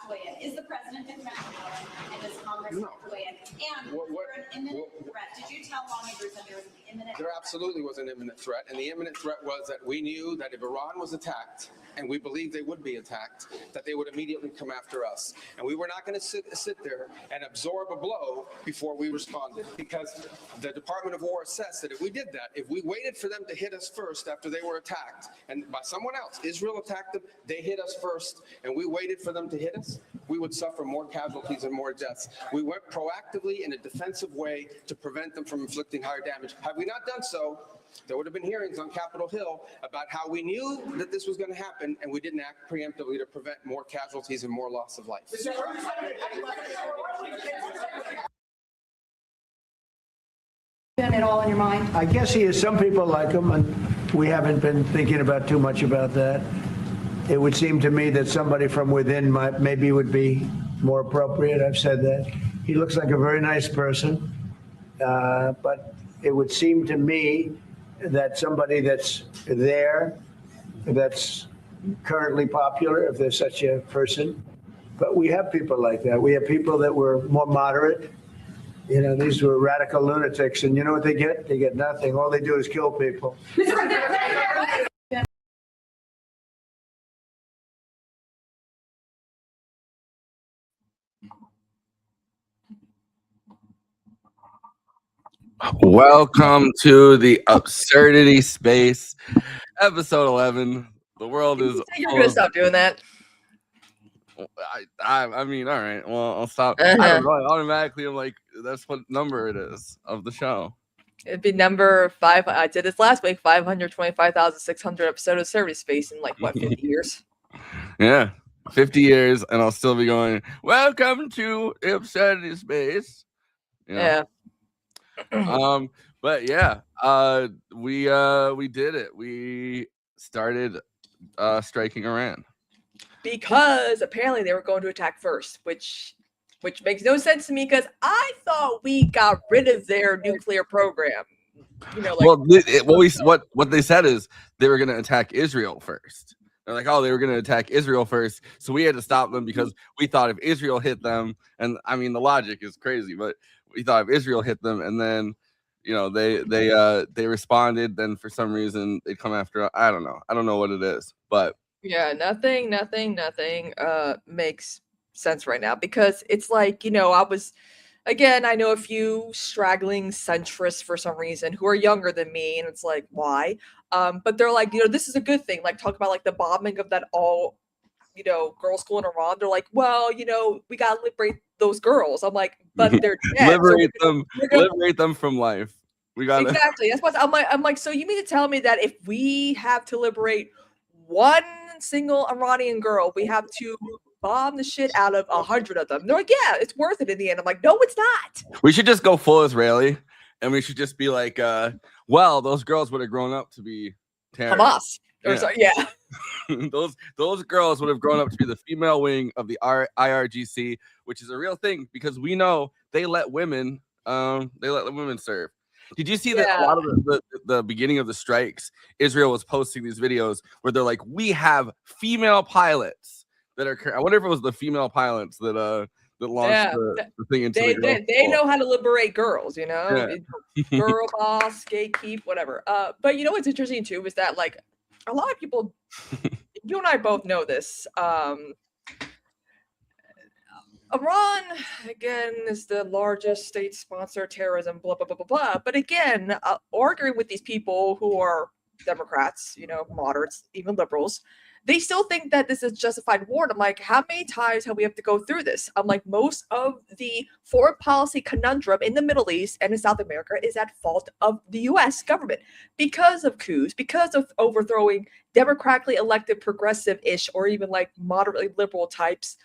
to weigh in. Is the president in command and does Congress have to weigh in? And was there an imminent threat? Did you tell lawmakers that there was an imminent threat? There absolutely was an imminent threat, and the imminent threat was that we knew that if Iran was attacked, and we believed they would be attacked, that they would immediately come after us. And we were not going to sit there and absorb a blow before we responded, because the Department of War assessed that if we did that, if we waited for them to hit us first after they were attacked, and by someone else, Israel attacked them, they hit us first, and we waited for them to hit us, we would suffer more casualties and more deaths. We went proactively in a defensive way to prevent them from inflicting higher damage. Had we not done so, there would have been hearings on Capitol Hill about how we knew that this was going to happen, and we didn't act preemptively to prevent more casualties and more loss of life. At all in your mind? I guess he is. Some people like him, and we haven't been thinking about too much about that. It would seem to me that somebody from within maybe would be more appropriate. I've said that. He looks like a very nice person, but it would seem to me that somebody that's there, that's currently popular, if there's such a person. But we have people like that. We have people that were more moderate. You know, these were radical lunatics, and you know what they get? They get nothing. All they do is kill people. Welcome to the Absurdity Space, episode 11. The world is. You're gonna stop doing that. I mean, all right. Well, I'll stop. I don't know. Automatically, I'm like, that's what number it is of the show. It'd be number 5. I did this last week. 525,600 episode of Absurdity Space in like what 50 years? Yeah, 50 years, and I'll still be going. Welcome to Absurdity Space. Yeah. But yeah, we did it. We started striking Iran Because apparently they were going to attack first, which makes no sense to me because I thought we got rid of their nuclear program. You know, like, what they said is they were going to attack Israel first. They're like, oh, they were going to attack Israel first, so we had to stop them because we thought if Israel hit them, and I mean the logic is crazy, but we thought if Israel hit them and then, you know, they responded, then for some reason they'd come after. I don't know what it is, but yeah, nothing makes sense right now because it's like, you know, I know a few straggling centrists for some reason who are younger than me, and it's like, why? But they're like, you know, this is a good thing. Like, talk about like the bombing of that all, you know, girls' school in Iran. They're like, well, you know, we gotta liberate those girls. I'm like, but they're dead. liberate them from life. We gotta exactly. That's what I'm like. So you mean to tell me that if we have to liberate one single Iranian girl, we have to bomb the shit out of 100 of them? They're like, yeah, it's worth it in the end. I'm like, no, it's not. We should just go full Israeli, and we should just be like, well, those girls would have grown up to be terrorists. Hamas. Yeah. those girls would have grown up to be the female wing of the IRGC, which is a real thing because we know they let women serve. Did you see that a lot of the beginning of the strikes, Israel was posting these videos where they're like, we have female pilots that are. I wonder if it was the female pilots that launched the thing into the girls. They know how to liberate girls, you know, girl boss, gatekeep, whatever. But you know what's interesting too is that like a lot of people, you and I both know this. Iran, again, is the largest state sponsor of terrorism, blah, blah, blah, blah, blah. But again, arguing with these people who are Democrats, you know, moderates, even liberals, they still think that this is justified war. And I'm like, how many times have we have to go through this? I'm like, most of the foreign policy conundrum in the Middle East and in South America is at fault of the U.S. government because of coups, because of overthrowing democratically elected progressive-ish or even like moderately liberal types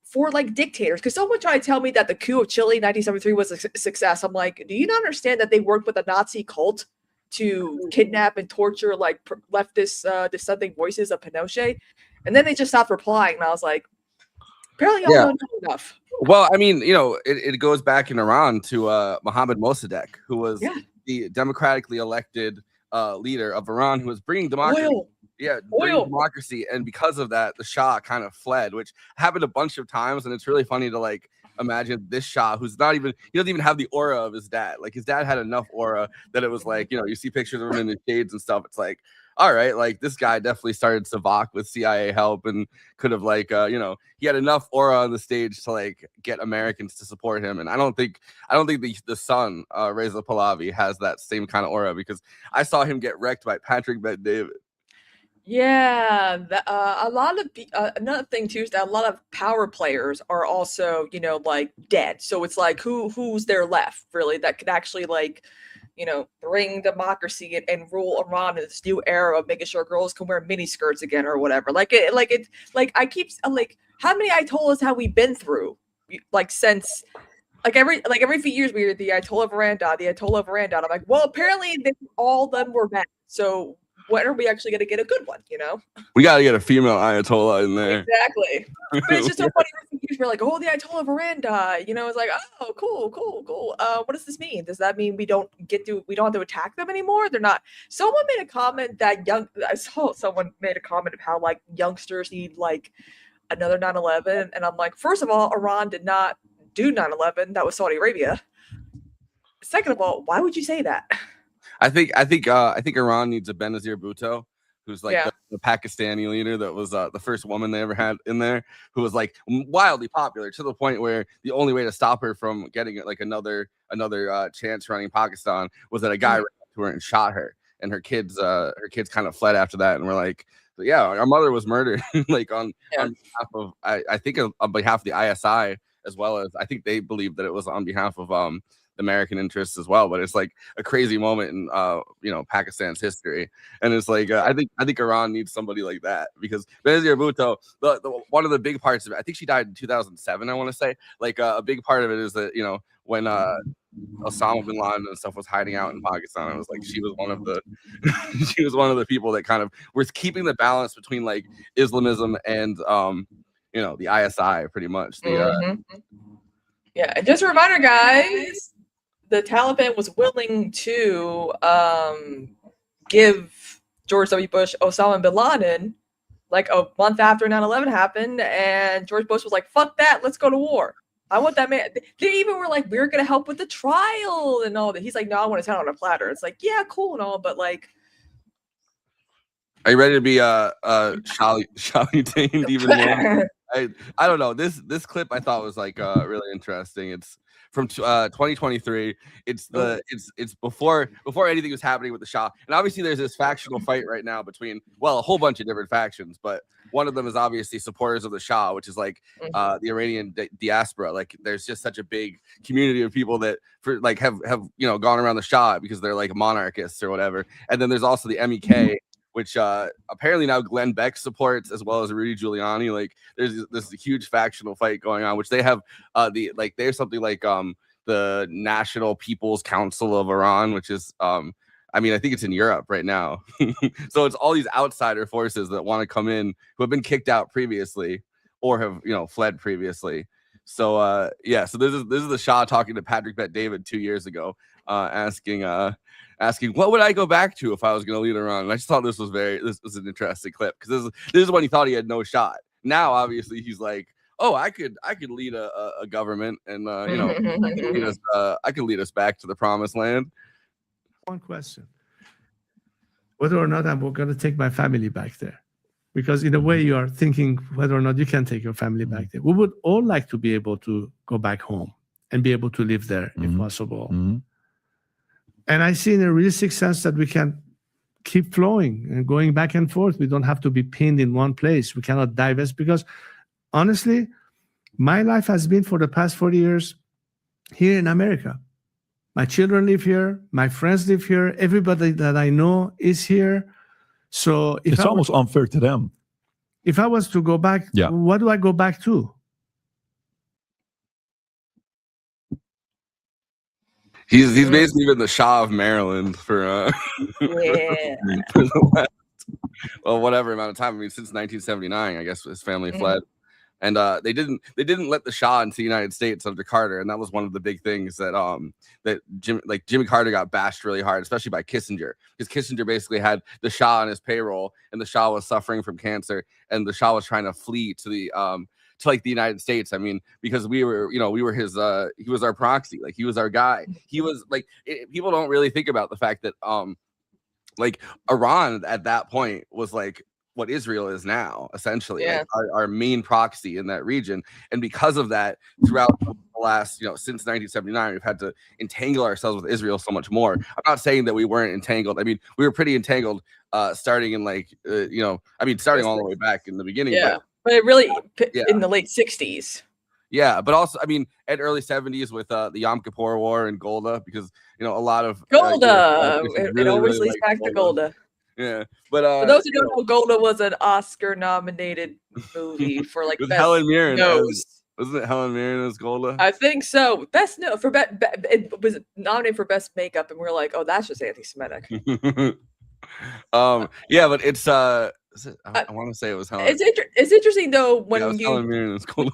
for like dictators. Because someone tried to tell me that the coup of Chile in 1973 was a success. I'm like, do you not understand that they worked with a Nazi cult to kidnap and torture like leftist dissenting voices of Pinochet? And then they just stopped replying, and I was like, apparently y'all don't know enough. Well, I mean, you know, it goes back in Iran to Mohammad Mossadegh, who was the democratically elected leader of Iran, who was bringing democracy. Yeah, during democracy, and because of that, the Shah kind of fled, which happened a bunch of times, and it's really funny to like imagine this Shah, who's not even, he doesn't even have the aura of his dad. Like his dad had enough aura that it was like, you know, you see pictures of him in the shades and stuff. It's like, all right, like this guy definitely started Savak with CIA help and could have like, you know, he had enough aura on the stage to like get Americans to support him. And I don't think the son, Reza Pahlavi, has that same kind of aura, because I saw him get wrecked by Patrick Bet-David. Yeah, a lot of another thing too is that a lot of power players are also, you know, like dead. So it's like who's there left really that could actually like, you know, bring democracy and rule Iran in this new era of making sure girls can wear mini skirts again or whatever. Like I keep like, how many Ayatollahs have we been through? Like since every few years we hear the Ayatollah Veranda, the Ayatollah Veranda. I'm like, well, apparently all of them were bad. So when are we actually going to get a good one, you know? We got to get a female Ayatollah in there. Exactly. But it's just so funny. We're like, oh, the Ayatollah Veranda, you know, it's like, oh, cool. What does this mean? Does that mean we don't have to attack them anymore? They're not. Someone made a comment that I saw someone made a comment of how like youngsters need like another 9/11. And I'm like, first of all, Iran did not do 9/11. That was Saudi Arabia. Second of all, why would you say that? I think Iran needs a Benazir Bhutto, who's like the Pakistani leader that was the first woman they ever had in there, who was like wildly popular to the point where the only way to stop her from getting like another chance running Pakistan was that a guy ran up to her and shot her, and her kids kind of fled after that, and we're like, yeah, our mother was murdered like on behalf of I think on behalf of the ISI, as well as I think they believed that it was on behalf of American interests as well. But it's like a crazy moment in you know, Pakistan's history, and it's like I think Iran needs somebody like that, because Benazir Bhutto, the one of the big parts of it, I think she died in 2007, I want to say, like a big part of it is that, you know, when Osama bin Laden and stuff was hiding out in Pakistan, it was like she was one of the people that kind of was keeping the balance between like Islamism and you know, the ISI pretty much. Yeah, and just a reminder, guys, the Taliban was willing to give George W. Bush Osama bin Laden like a month after 9/11 happened, and George Bush was like, fuck that, let's go to war. I want that man. They even were like, we're going to help with the trial and all that. He's like, no, I want to tell on a platter. It's like, yeah, cool and all, but like. Are you ready to be Shali-tained even more? I don't know. This clip I thought was like really interesting. It's from 2023. It's before anything was happening with the Shah. And obviously there's this factional fight right now between, well, a whole bunch of different factions, but one of them is obviously supporters of the Shah, which is like the Iranian diaspora. Like there's just such a big community of people that for like have you know, gone around the Shah because they're like monarchists or whatever. And then there's also the MEK, which apparently now Glenn Beck supports, as well as Rudy Giuliani. Like there's this huge factional fight going on, which they have there's something like the National People's Council of Iran, which is I mean, I think it's in Europe right now. So it's all these outsider forces that want to come in who have been kicked out previously or have, you know, fled previously. So yeah, so this is the Shah talking to Patrick Bet-David 2 years ago, asking what would I go back to if I was going to lead Iran. And I just thought this was an interesting clip, because this is when he thought he had no shot. Now obviously he's like, oh, I could lead a government, and you know, I could lead us back to the promised land. One question: whether or not I'm going to take my family back there, because in a way you are thinking whether or not you can take your family back there. We would all like to be able to go back home and be able to live there if possible. And I see in a realistic sense that we can keep flowing and going back and forth. We don't have to be pinned in one place. We cannot divest, because honestly, my life has been for the past 40 years here in America. My children live here. My friends live here. Everybody that I know is here. So it's almost unfair to them. If I was to go back, what do I go back to? He's basically been the Shah of Maryland for well, whatever amount of time. I mean, since 1979, I guess his family fled. And they didn't let the Shah into the United States under Carter, and that was one of the big things that Jimmy Carter got bashed really hard, especially by Kissinger, because Kissinger basically had the Shah on his payroll, and the Shah was suffering from cancer, and the Shah was trying to flee to the United States. I mean, because we were his he was our proxy, like he was our guy. He was like people don't really think about the fact that like Iran at that point was like what Israel is now, essentially, like our main proxy in that region. And because of that, throughout the last, since 1979, we've had to entangle ourselves with Israel so much more. I'm not saying that we weren't entangled. I mean, we were pretty entangled starting in starting all the way back in the beginning. Yeah, but it really in the late 60s. Yeah, but also, I mean, at early 70s with the Yom Kippur War and Golda, because, a lot of... Golda! It always leads back to Golda. Yeah, but for those who don't know, Golda was an Oscar-nominated movie for like with best Helen Mirren. nose. Wasn't it Helen Mirren as Golda? I think so. Best no for it was nominated for best makeup, and we're like, oh, that's just anti-Semitic. Yeah, but it's I want to say it was Helen. It's interesting though when Helen Mirren is Golda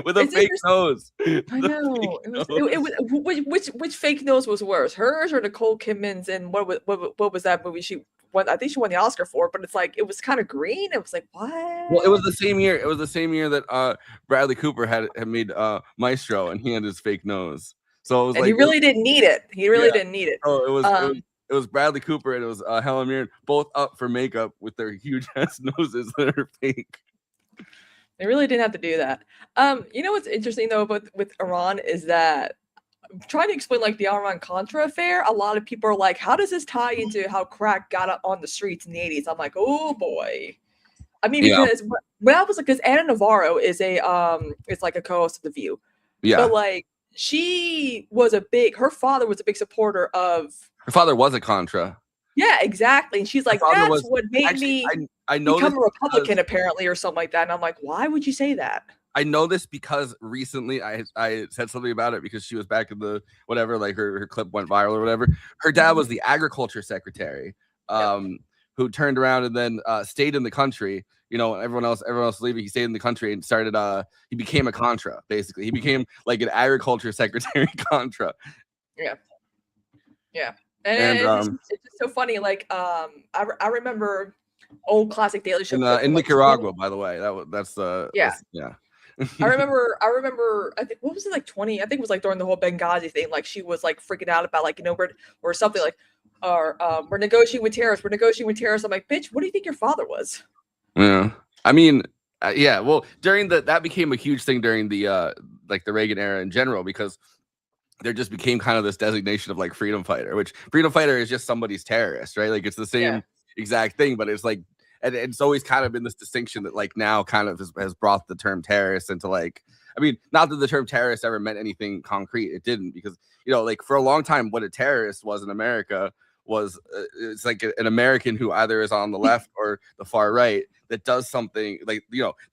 with a fake nose. I know. Which fake nose was worse, hers or Nicole Kidman's? And what was that movie she won? I think she won the Oscar for, but it's like it was kind of green. It was like what? Well, it was the same year. It was the same year that Bradley Cooper had made Maestro, and he had his fake nose. So it was he really didn't need it. He really didn't need it. Oh, it was Bradley Cooper and it was Helen Mirren, both up for makeup with their huge ass noses that are fake. They really didn't have to do that. You know what's interesting though with Iran is that trying to explain like the Iran-Contra affair, a lot of people are like, how does this tie into how crack got up on the streets in the 80s? I'm like, oh boy. I mean, because when I was like, because Anna Navarro is it's like a co-host of The View. Yeah. But like her father was a big supporter of. Her father was a Contra. Yeah, exactly. And she's like, that's what made me become a Republican, apparently, or something like that. And I'm like, why would you say that? I know this because recently I said something about it because she was back in the whatever, like her clip went viral or whatever. Her dad was the agriculture secretary, who turned around and then stayed in the country. Everyone else leaving, he stayed in the country and started. He became a Contra. Basically, he became like an agriculture secretary Contra. Yeah. And it's just so funny. Like, I remember old classic Daily Show in Nicaragua, by the way. That's I remember. I think what was it like 20? I think it was like during the whole Benghazi thing. Like she was like freaking out about like or something like, we're negotiating with terrorists. We're negotiating with terrorists. I'm like, bitch, what do you think your father was? Yeah, I mean, well, that became a huge thing during the like the Reagan era in general, because there just became kind of this designation of like freedom fighter, which freedom fighter is just somebody's terrorist, right? Like it's the same exact thing, but it's like, and it's always kind of been this distinction that like now kind of has brought the term terrorist into like, I mean, not that the term terrorist ever meant anything concrete. It didn't, because, like for a long time, what a terrorist was in America was it's like an American who either is on the left or the far right that does something like,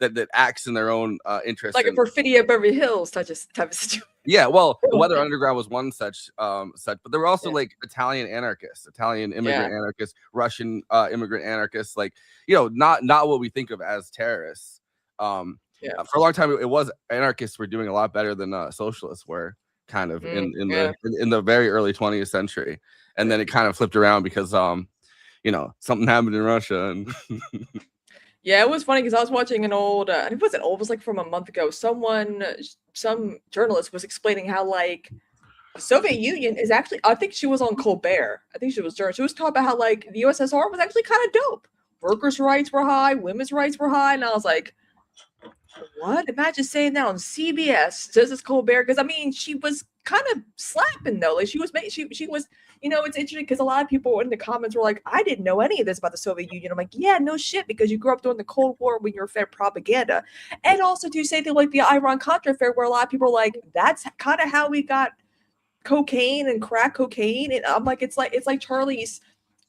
that acts in their own interest. Like a Perfidia Beverly Hills type of situation. Yeah, well, the Weather Underground was one such, but there were also like Italian anarchists, Italian immigrant anarchists, Russian immigrant anarchists, like, not what we think of as terrorists. For a long time, it was anarchists were doing a lot better than socialists were, kind of in the very early 20th century, and then it kind of flipped around because something happened in Russia and. Yeah, it was funny because I was watching an old, it wasn't old, it was like from a month ago. Some journalist was explaining how like the Soviet Union is actually, I think she was on Colbert. I think she was talking about how like the USSR was actually kind of dope. Workers' rights were high, women's rights were high. And I was like, what? Imagine saying that on CBS. This is Colbert. Because I mean, she was kind of slapping though. Like she was, it's interesting because a lot of people in the comments were like, I didn't know any of this about the Soviet Union. I'm like, yeah, no shit, because you grew up during the Cold War when you were fed propaganda. And also to say that like the Iran-Contra affair, where a lot of people are like, that's kind of how we got cocaine and crack cocaine. And I'm like, it's like Charlie's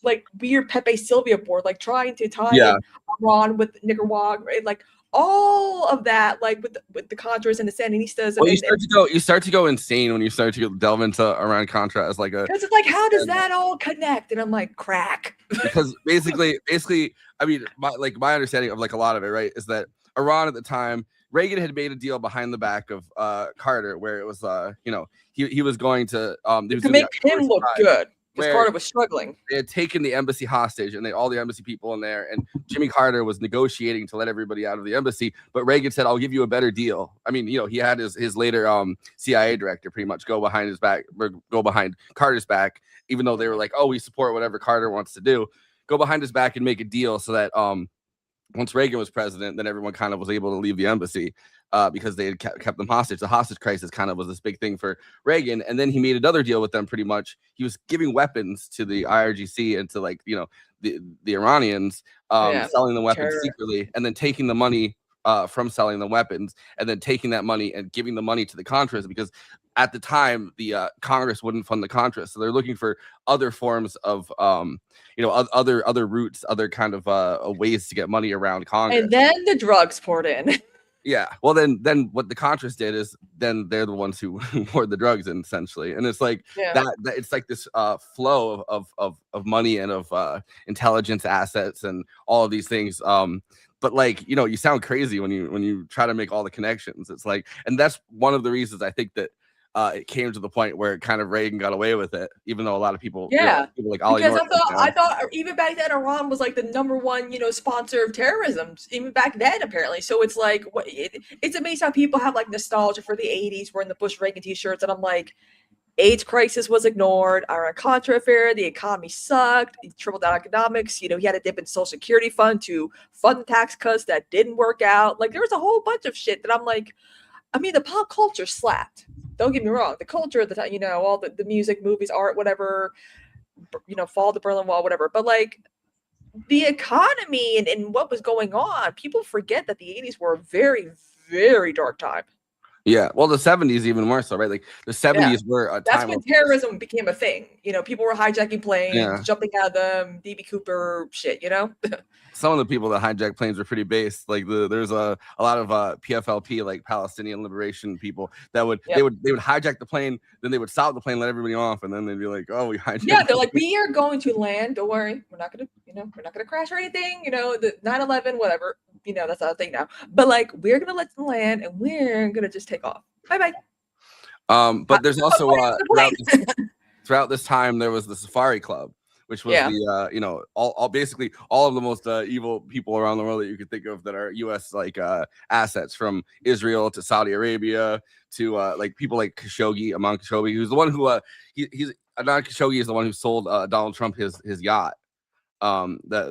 like weird Pepe Sylvia board, like trying to tie Iran with Nicaragua, right? Like all of that, like with the Contras and the Sandinistas. Well, you start to go insane when you start to delve into Iran-Contra as like a. Because it's like, how does that all connect? And I'm like, crack. Because basically, I mean, my understanding of like a lot of it, right, is that Iran at the time, Reagan had made a deal behind the back of Carter, where it was, he was going to make him look good because Carter was struggling. They had taken the embassy hostage, and all the embassy people in there, and Jimmy Carter was negotiating to let everybody out of the embassy, but Reagan said, "I'll give you a better deal." I mean, he had his later CIA director pretty much go behind his back, or go behind Carter's back, even though they were like, "Oh, we support whatever Carter wants to do." Go behind his back and make a deal so that once Reagan was president, then everyone kind of was able to leave the embassy because they had kept them hostage. The hostage crisis kind of was this big thing for Reagan. And then he made another deal with them pretty much. He was giving weapons to the IRGC and to the Iranians, selling the weapons secretly, and then taking the money from selling the weapons, and then taking that money and giving the money to the Contras, because at the time the Congress wouldn't fund the Contras. So they're looking for other forms of other routes, other kind of ways to get money around Congress. And then the drugs poured in. Yeah. Well, then what the Contras did is then they're the ones who poured the drugs in, essentially. And it's like that it's like this flow of money and of intelligence assets and all of these things. But you sound crazy when you try to make all the connections. It's like, and that's one of the reasons I think that it came to the point where kind of Reagan got away with it, even though a lot of people, because I thought even back then Iran was like the number one, sponsor of terrorism, even back then apparently. So it's like, it's amazing how people have like nostalgia for the 80s, wearing the Bush Reagan t-shirts, and I'm like, AIDS crisis was ignored, Iran-Contra affair, the economy sucked, trickle-down economics, he had to dip in Social Security fund to fund tax cuts that didn't work out. Like, there was a whole bunch of shit that I'm like, I mean, the pop culture slapped. Don't get me wrong. The culture at the time, all the music, movies, art, whatever, fall of the Berlin Wall, whatever. But like the economy and what was going on, people forget that the 80s were a very, very dark time. Yeah. Well, the 70s even more so, right? Like the 70s were a time. That's when terrorism became a thing. People were hijacking planes, jumping out of them, DB Cooper shit, Some of the people that hijacked planes were pretty based. Like there's a lot of PFLP, like Palestinian liberation people that would they would hijack the plane, then they would stop the plane, let everybody off, and then they'd be like, "Oh, we hijacked." Yeah, they're like, "We are going to land. Don't worry, we're not gonna crash or anything. The 9/11, whatever. That's not a thing now. But like, we're gonna let them land, and we're gonna just take off. Bye bye." But there's also throughout this time there was the Safari Club, which was the basically all of the most evil people around the world that you could think of that are U.S. assets, from Israel to Saudi Arabia to people like Khashoggi, Aman Khashoggi, who's the one who Adnan Khashoggi is the one who sold Donald Trump his yacht,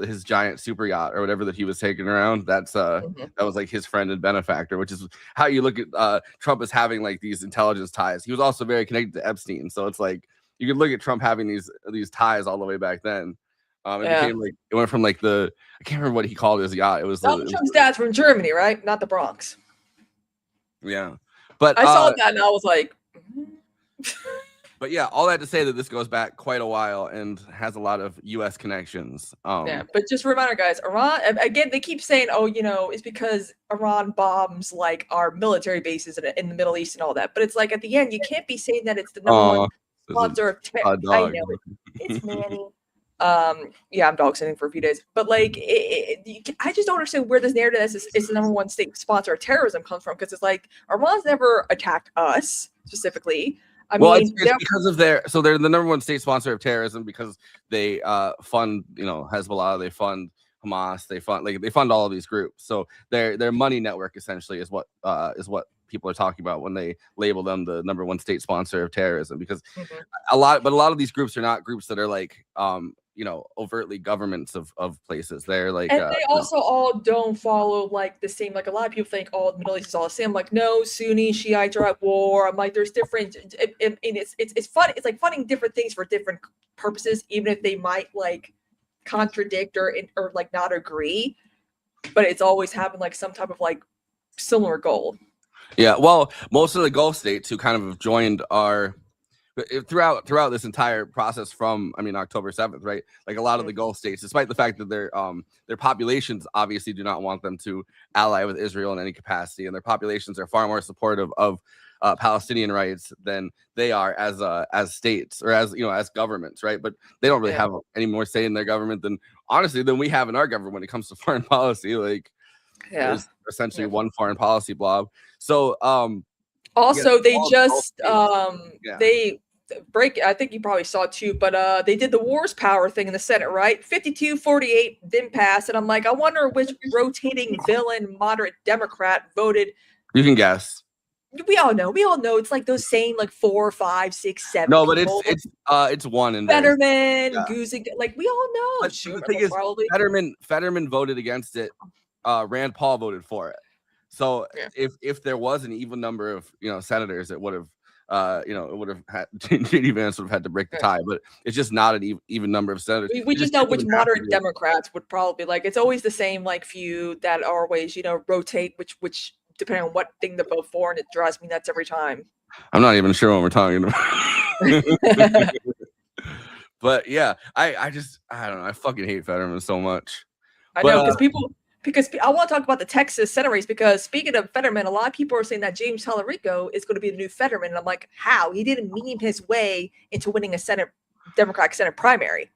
his giant super yacht or whatever that he was taking around. That's that was like his friend and benefactor, which is how you look at Trump as having like these intelligence ties. He was also very connected to Epstein, so it's like you could look at Trump having these ties all the way back then. It went from like I can't remember what he called his yacht. It was Donald Trump's dad's from Germany, right? Not the Bronx. Yeah, but I saw that and I was like. But yeah, all that to say that this goes back quite a while and has a lot of U.S. connections. But just a reminder, guys, Iran, again, they keep saying, it's because Iran bombs like our military bases in the Middle East and all that. But it's like at the end, you can't be saying that it's the number one sponsor of terror. I know it's Manny. I'm dog sitting for a few days, but like, I just don't understand where this narrative is the number one state sponsor of terrorism comes from, because it's like Iran's never attacked us specifically. It's because of they're the number one state sponsor of terrorism because they fund Hezbollah, they fund Hamas, they fund all of these groups. So their money network essentially is what people are talking about when they label them the number one state sponsor of terrorism, because a lot of these groups are not groups that are like overtly governments of places. They're like, and they also all don't follow like the same, like a lot of people think all the Middle East is all the same. Like, no, Sunni Shiites are at war. I'm like, there's different, and it's fun. It's like funding different things for different purposes, even if they might like contradict or like not agree, but it's always having like some type of like similar goal. Yeah, well, most of the Gulf states who kind of have joined are throughout this entire process from October 7th, right? Like a lot of the Gulf states, despite the fact that their populations obviously do not want them to ally with Israel in any capacity, and their populations are far more supportive of Palestinian rights than they are as states or as governments, right? But they don't really have any more say in their government than we have in our government when it comes to foreign policy. Like, Yeah. There's essentially one foreign policy blob. So also they all just yeah. they break, I think you probably saw it too, but they did the wars power thing in the Senate, right? 52-48 didn't pass, and I'm like, I wonder which rotating villain moderate Democrat voted. You can guess. We all know it's like those same like 4, 5, 6, 7 No, but people. it's one in there. Fetterman, Yeah. Guzik, like we all know. But the thing is, probably. Fetterman voted against it. Rand Paul voted for it. So if there was an even number of senators, it would have it would have had JD Vance would have had to break the tie. But it's just not an even number of senators. We just know which moderate Democrats would probably like. It's always the same like few that always rotate which depending on what thing to vote for, and it drives me nuts every time. I'm not even sure what we're talking about. But yeah, I don't know. I fucking hate Fetterman so much. I know because I want to talk about the Texas Senate race, because speaking of Fetterman, a lot of people are saying that James Tallarico is going to be the new Fetterman, and I'm like, how? He didn't meme his way into winning a Democratic Senate primary.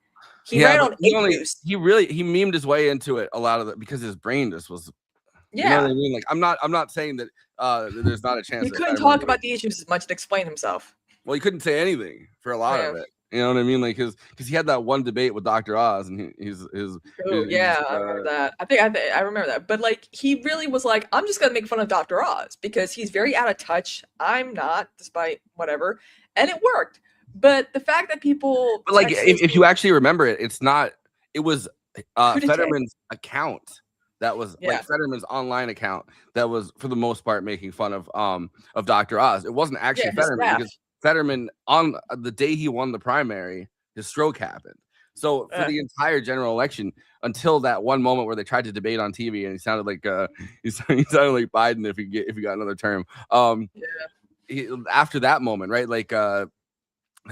He ran on he memed his way into it a lot of it because his brain just was. Yeah, you know what I mean? Like I'm not saying that there's not a chance. He couldn't talk about the issues as much to explain himself. Well, he couldn't say anything for a lot of it. You know what I mean? Like because he had that one debate with Dr. Oz, and I remember that. I remember that. But like he really was like, I'm just gonna make fun of Dr. Oz because he's very out of touch. I'm not, despite whatever, and it worked. But the fact that people, but like if you actually remember it, it's not. It was Fetterman's account. That was like Fetterman's online account that was for the most part making fun of Dr. Oz. It wasn't actually Fetterman because Fetterman on the day he won the primary, his stroke happened. So for the entire general election, until that one moment where they tried to debate on TV and he sounded like he sounded like Biden if he got another term. After that moment, right? Like that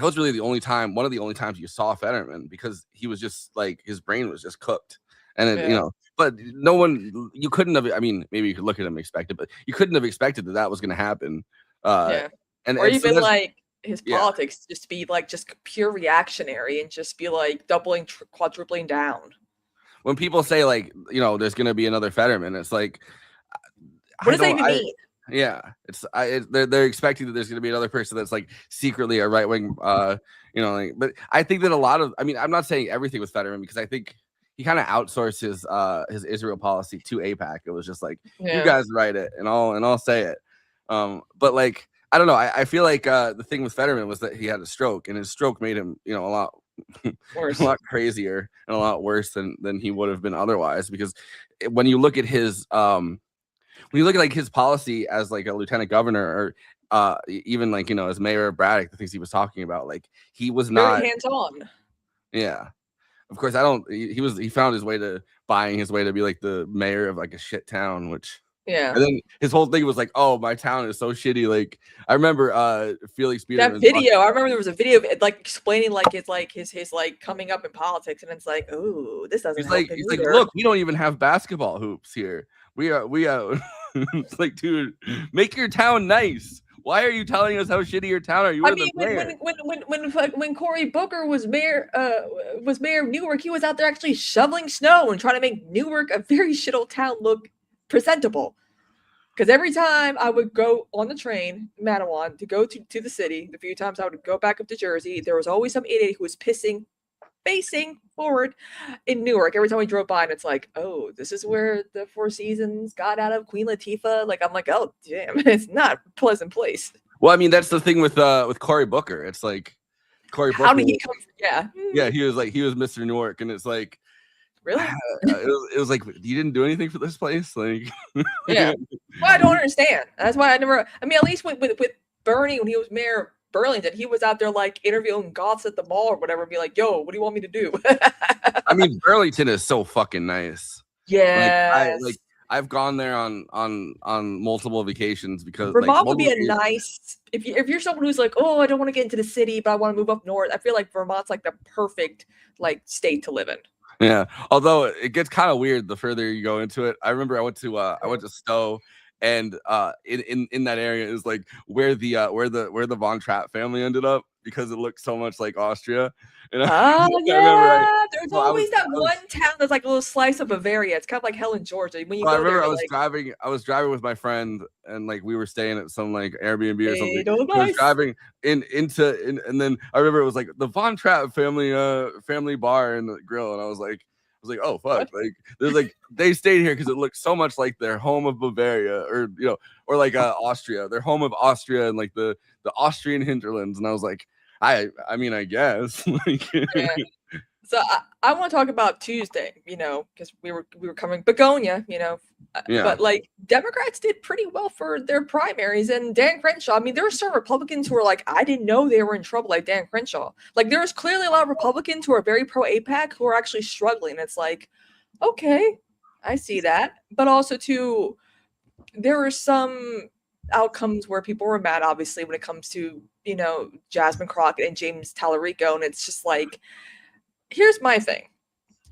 was really one of the only times you saw Fetterman because he was just like his brain was just cooked. And but no one, you couldn't have, I mean, maybe you could look at him and expect it, but you couldn't have expected that was going to happen. Or even like his politics just be like just pure reactionary and just be like doubling, quadrupling down. When people say like, there's going to be another Fetterman, it's like, what does that even mean? Yeah, they're expecting that there's going to be another person that's like secretly a right wing, but I think that a lot of, I mean, I'm not saying everything with Fetterman because I think he kind of outsourced his Israel policy to AIPAC. It was just like, you guys write it and I'll say it. But like, I don't know. I feel like the thing with Fetterman was that he had a stroke, and his stroke made him, a lot worse, a lot crazier and a lot worse than he would have been otherwise. Because when you look at his like his policy as like a lieutenant governor or even like as Mayor of Braddock, the things he was talking about, like he was not very hands-on. Yeah. Of course, he found his way to buying his way to be like the mayor of like a shit town, which and then his whole thing was like, oh, my town is so shitty. Like I remember Felix Peterman's that video. I remember there was a video of it, like explaining like his like coming up in politics, and it's like, oh, this doesn't. He's like, look, we don't even have basketball hoops here. We are. It's like, dude, make your town nice. Why are you telling us how shitty your town are? You when Cory Booker was mayor of Newark, he was out there actually shoveling snow and trying to make Newark a very shitty town look presentable. Because every time I would go on the train, Manawan, to go to the city, the few times I would go back up to Jersey, there was always some idiot who was facing forward in Newark every time we drove by, and it's like, oh, this is where the Four Seasons got out of Queen Latifah. Like I'm like, oh damn, it's not a pleasant place. Well, I mean, that's the thing with Cory Booker. It's like Cory Booker. How did he come? Yeah, he was Mr. Newark, and it's like, really? It was like, you didn't do anything for this place, like. Yeah. Well, I don't understand. That's why I never. I mean, at least with Bernie when he was mayor of Burlington, he was out there like interviewing goths at the mall or whatever, and be like, "Yo, what do you want me to do?" I mean, Burlington is so fucking nice. Yeah. I've gone there on multiple vacations because Vermont would be a nice if you're someone who's like, oh, I don't want to get into the city, but I want to move up north. I feel like Vermont's like the perfect like state to live in. Yeah, although it gets kind of weird the further you go into it. I remember I went to Stowe, and in that area is like where the Von Trapp family ended up, because it looked so much like Austria. And Oh yeah, there's so I always was- that one town that's like a little slice of Bavaria. It's kind of like hell in Georgia. When you I go remember there, I was driving with my friend, and like we were staying at some like Airbnb or something. Hey, no, I was nice. driving and then I remember it was like the Von Trapp family bar and the grill, and I was like, oh fuck, What? like there's like they stayed here because it looked so much like their home of Bavaria, or like Austria, their home of Austria, and like the Austrian hinterlands. And I was like, I mean, I guess. Like, Yeah. So I want to talk about Tuesday, because we were covering Begonia, Yeah. but like Democrats did pretty well for their primaries, and Dan Crenshaw. I mean, there were some Republicans who were like, I didn't know they were in trouble, like Dan Crenshaw. Like there was clearly a lot of Republicans who are very pro AIPAC who are actually struggling. It's like, okay, I see that, but also too, there were some outcomes where people were mad, obviously, when it comes to Jasmine Crockett and James Tallarico, and it's just like, here's my thing.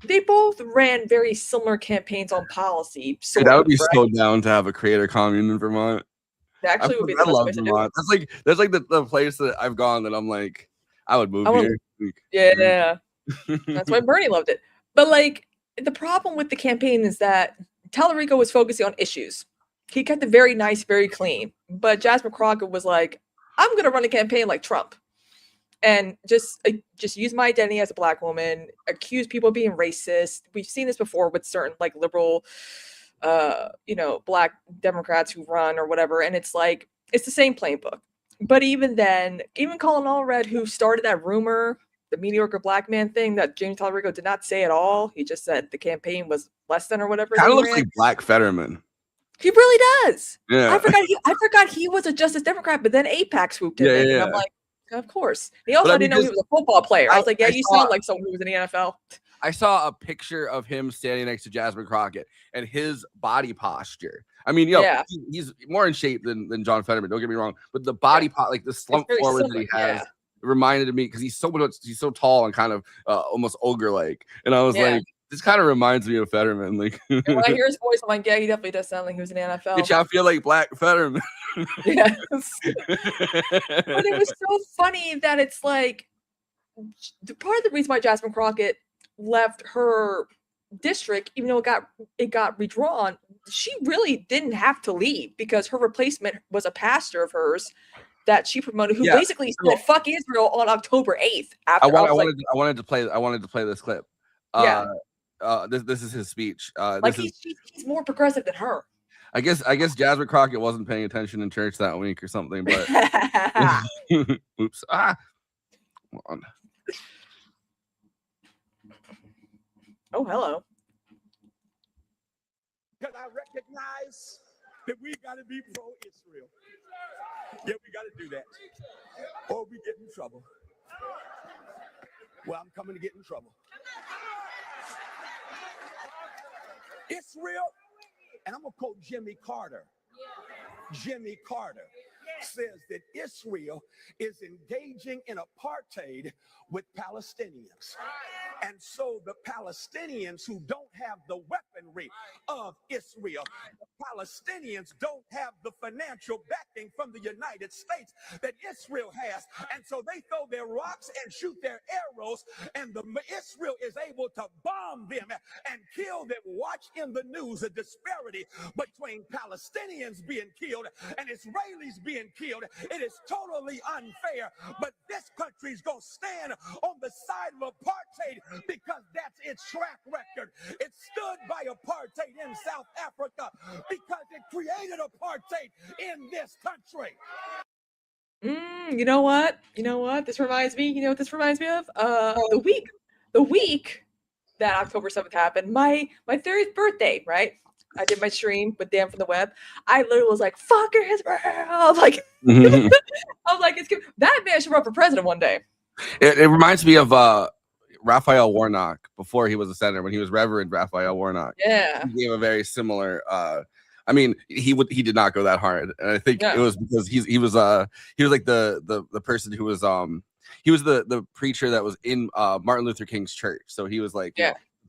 They both ran very similar campaigns on policy. Dude, that would be right? so down to have a creator commune in Vermont. That actually would be the I best love place to do Vermont. That's like the place that I've gone that I'm like, I would move here. it. Yeah. That's why Bernie loved it. But like the problem with the campaign is that Tallarico was focusing on issues. He kept it very nice, very clean. But Jasmine Crockett was like, I'm gonna run a campaign like Trump. And just use my identity as a Black woman, accuse people of being racist. We've seen this before with certain like liberal, Black Democrats who run or whatever. And it's like, it's the same playbook. But even then, even Colin Allred, who started that rumor, the mediocre Black man thing that James Tallarico did not say at all. He just said the campaign was less than or whatever. Kind of looks like Black Fetterman. He really does. Yeah. I forgot he was a Justice Democrat, but then AIPAC swooped in. Yeah. And I'm like, of course. He also didn't know he was a football player. I was like, yeah, you sound like someone who was in the NFL. I saw a picture of him standing next to Jasmine Crockett and his body posture. I mean, he's more in shape than John Fetterman. Don't get me wrong, but the body like the slump forward that he has reminded me, because he's so tall and kind of almost ogre-like. And I was like, this kind of reminds me of Fetterman. Like, and when I hear his voice, I'm like, yeah, he definitely does sound like he was in the NFL. Did y'all feel like Black Fetterman? Yes. But it was so funny that it's like, part of the reason why Jasmine Crockett left her district, even though it got redrawn, she really didn't have to leave, because her replacement was a pastor of hers that she promoted, who basically said "fuck Israel" on October 8th. I wanted to play this clip. This is his speech. He's more progressive than her. I guess Jasmine Crockett wasn't paying attention in church that week or something, but oops. Come on. Oh, hello. Because I recognize that we got to be pro-Israel. Yeah, we got to do that, or we get in trouble. Well, I'm coming to get in trouble. Israel, and I'm going to quote Jimmy Carter. Jimmy Carter says that Israel is engaging in apartheid with Palestinians. And so the Palestinians who don't have the weaponry of Israel, the Palestinians don't have the financial backing from the United States that Israel has. And so they throw their rocks and shoot their arrows, and Israel is able to bomb them and kill them. Watch in the news a disparity between Palestinians being killed and Israelis being killed. It is totally unfair, but this country's going to stand on the side of apartheid because that's its track record. It stood by apartheid in South Africa because it created apartheid in this country. You know what? This reminds me. You know what this reminds me of? The week that October 7th happened, my 30th birthday, right? I did my stream with Dan from the web. I literally was like, "Fuck Israel!" I was like, "It's good." That man should run for president one day. It reminds me of Raphael Warnock before he was a senator, when he was Reverend Raphael Warnock. Yeah, he gave a very similar. I mean, he did not go that hard, and I think it was because he was like the person who was he was the preacher that was in Martin Luther King's church, so he was like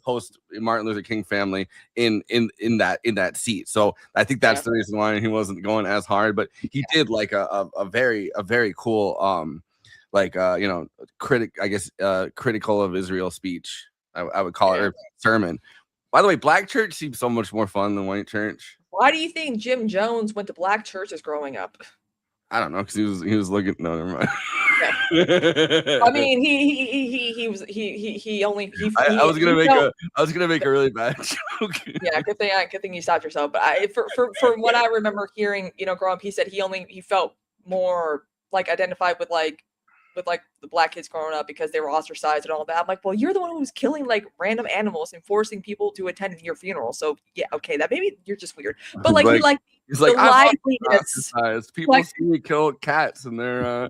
post Martin Luther King family in that seat. So I think that's the reason why he wasn't going as hard. But he did like a very cool critical of Israel speech. I would call it, or sermon. By the way, black church seems so much more fun than white church. Why do you think Jim Jones went to black churches growing up? I don't know, because he was looking. No, never mind. Yeah. I mean, he was I was gonna make a really bad joke. Yeah, good thing you stopped yourself. But from what I remember hearing, growing up, he said he felt more like identified with the black kids growing up because they were ostracized and all that. I'm like, well, you're the one who was killing like random animals and forcing people to attend your funeral. So yeah, okay, that maybe you're just weird. But he's like liveliness. People see me kill cats and they're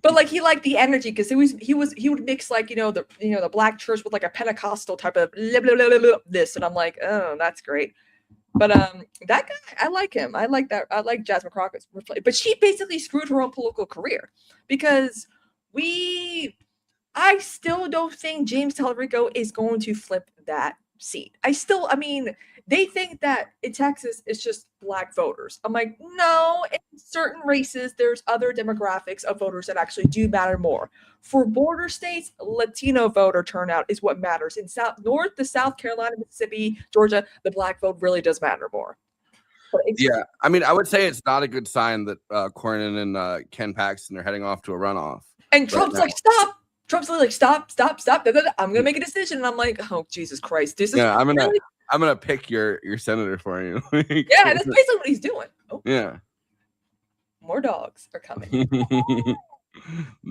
But like he liked the energy because he would mix the black church with like a Pentecostal type of this, and I'm like, oh, that's great. But that guy, I like him. I like that. I like Jasmine Crockett's play. But she basically screwed her own political career because I still don't think James Tallarico is going to flip that seat. They think that in Texas it's just black voters. I'm like, no, in certain races, there's other demographics of voters that actually do matter more. For border states, Latino voter turnout is what matters. In North to South Carolina, Mississippi, Georgia, the black vote really does matter more. Yeah, I would say it's not a good sign that Cornyn and Ken Paxton are heading off to a runoff. And Trump's like, stop. Trump's like, stop. I'm gonna make a decision. And I'm like, oh, Jesus Christ. This is I'm gonna pick your senator for you. Yeah, that's basically what he's doing. Oh. Yeah. More dogs are coming.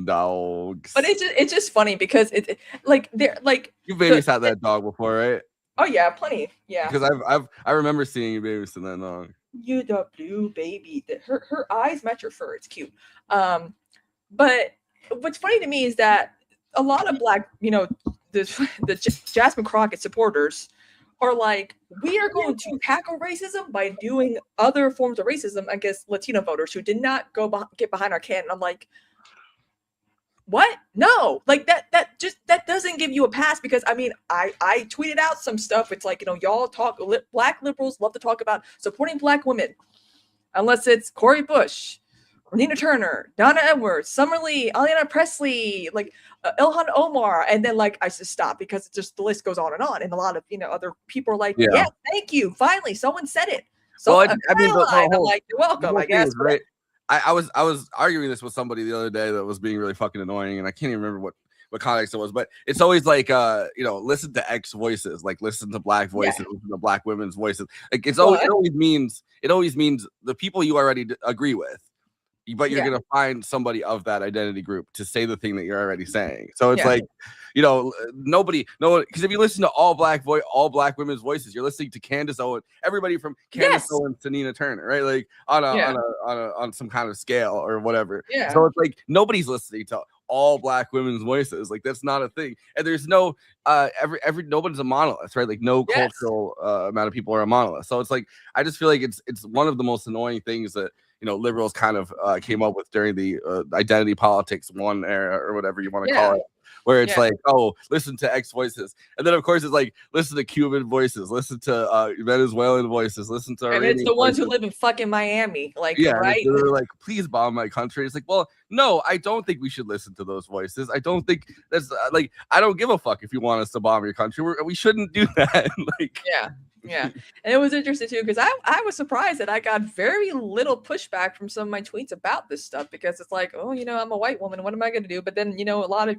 Dogs. But it's just funny because you babysat that dog before, right? Oh yeah, plenty. Yeah. Because I remember seeing you babysit that dog. You the blue baby. Her eyes match your fur. It's cute. But what's funny to me is that a lot of black, the Jasmine Crockett supporters are like, we are going to tackle racism by doing other forms of racism against Latino voters who did not get behind our can. And I'm like, what? No, like that doesn't give you a pass because I tweeted out some stuff. It's like, y'all black liberals love to talk about supporting black women, unless it's Cori Bush, Nina Turner, Donna Edwards, Summer Lee, Ayanna Pressley, Ilhan Omar, and then I just stop because it's just the list goes on. And a lot of other people are like, yeah, thank you, finally someone said it. So I'm like, you're welcome, I guess. Right. I was arguing this with somebody the other day that was being really fucking annoying, and I can't even remember what context it was, but it's always like listen to X voices, like listen to black voices, listen to black women's voices. Like it always means the people you already agree with. But you're gonna find somebody of that identity group to say the thing that you're already saying. So it's no one, because if you listen to all black women's voices, you're listening to Candace Owens, everybody from Candace Owens to Nina Turner, right? Like on some kind of scale or whatever. Yeah. So it's like nobody's listening to all black women's voices. Like that's not a thing. And there's no nobody's a monolith, right? Like no cultural amount of people are a monolith. So it's like I just feel like it's one of the most annoying things that liberals kind of came up with during the identity politics one era or whatever you want to call it, where it's like, oh, listen to X voices, and then of course it's like listen to Cuban voices, listen to Venezuelan voices, listen to and it's the ones who live in fucking Miami, right? They're like, please bomb my country. It's like, well, no, I don't think we should listen to those voices. I don't think that's I don't give a fuck if you want us to bomb your country. We shouldn't do that. Yeah. And it was interesting too, because I was surprised that I got very little pushback from some of my tweets about this stuff, because it's like, oh, I'm a white woman, what am I going to do? But then, a lot of,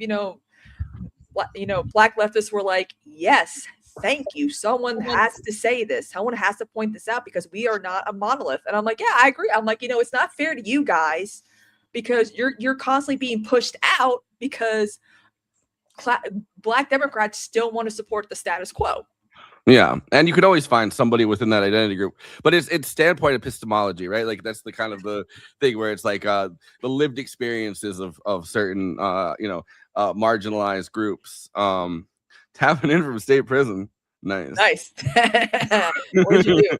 black leftists were like, yes, thank you. Someone has to say this. Someone has to point this out because we are not a monolith. And I'm like, yeah, I agree. I'm like, it's not fair to you guys because you're constantly being pushed out because black Democrats still want to support the status quo. Yeah, and you could always find somebody within that identity group, but it's standpoint epistemology, right? Like that's the kind of the thing where it's like the lived experiences of certain marginalized groups. Tapping in from state prison, nice. What'd you do?